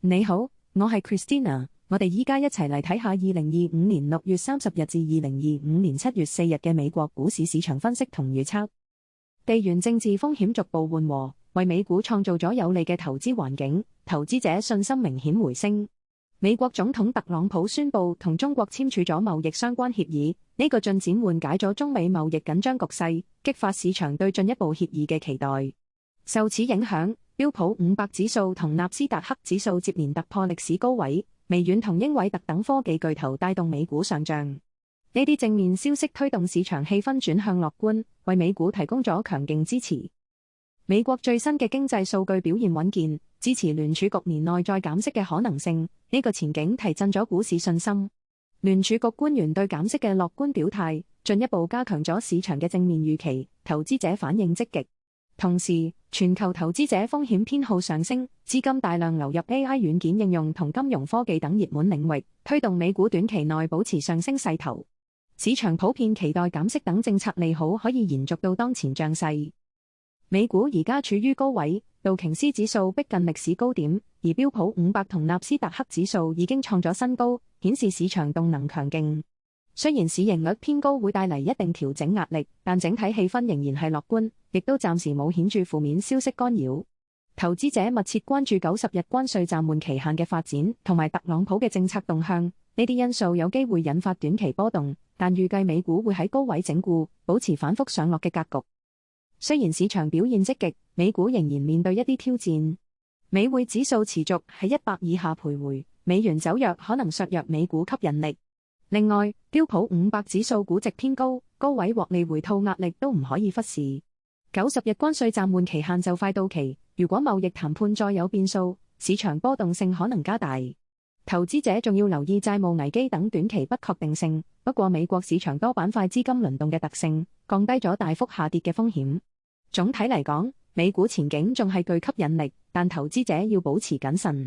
你好，我係 Christina，我哋依家一齊嚟睇下2025年6月30日至2025年7月4日嘅美國股市市場分析同預測。地緣政治風險逐步緩和，為美股創造咗有利嘅投資環境，投資者信心明顯回升。美國總統特朗普宣布同中國簽署咗貿易相關協議，呢個進展緩解咗中美貿易緊張局勢，激發市場對進一步協議嘅期待。受此影響，標普500指數同納斯達克指數接連突破歷史高位，微軟同英偉達等科技巨頭帶動美股上漲。呢啲正面消息推動市場氣氛轉向樂觀，為美股提供咗強勁支持。美國最新嘅經濟數據表現穩健，支持聯儲局年內再減息嘅可能性，呢個前景提振咗股市信心。聯儲局官員對減息嘅樂觀表態，進一步加強咗市場嘅正面預期，投資者反應積極。同時，全球投資者風險偏好上升，資金大量流入 AI 軟件應用同金融科技等熱門領域，推動美股短期內保持上升勢頭。市場普遍期待減息等政策利好可以延續到當前漲勢。美股而家處於高位，道瓊斯指數逼近歷史高點，而標普500同納斯達克指數已經創咗新高，顯示市場動能強勁。雖然市盈率偏高會帶嚟一定調整壓力，但整體氣氛仍然係樂觀，亦都暫時冇顯著負面消息干擾。投資者密切關注90日關稅暫緩期限嘅發展，同埋特朗普嘅政策動向，呢啲因素有機會引發短期波動，但預計美股會喺高位整固，保持反覆上落嘅格局。雖然市場表現積極，美股仍然面對一啲挑戰。美匯指數持續喺100以下徘徊，美元走弱可能削弱美股吸引力。另外，標普500指數估值偏高，高位獲利回吐壓力都唔可以忽視。90日關稅暫緩期限就快到期，如果貿易談判再有變數，市場波動性可能加大。投資者仲要留意債務危機等短期不確定性，不過美國市場多板塊資金輪動嘅特性，降低咗大幅下跌嘅風險。總體嚟講，美股前景仲係具吸引力，但投資者要保持謹慎。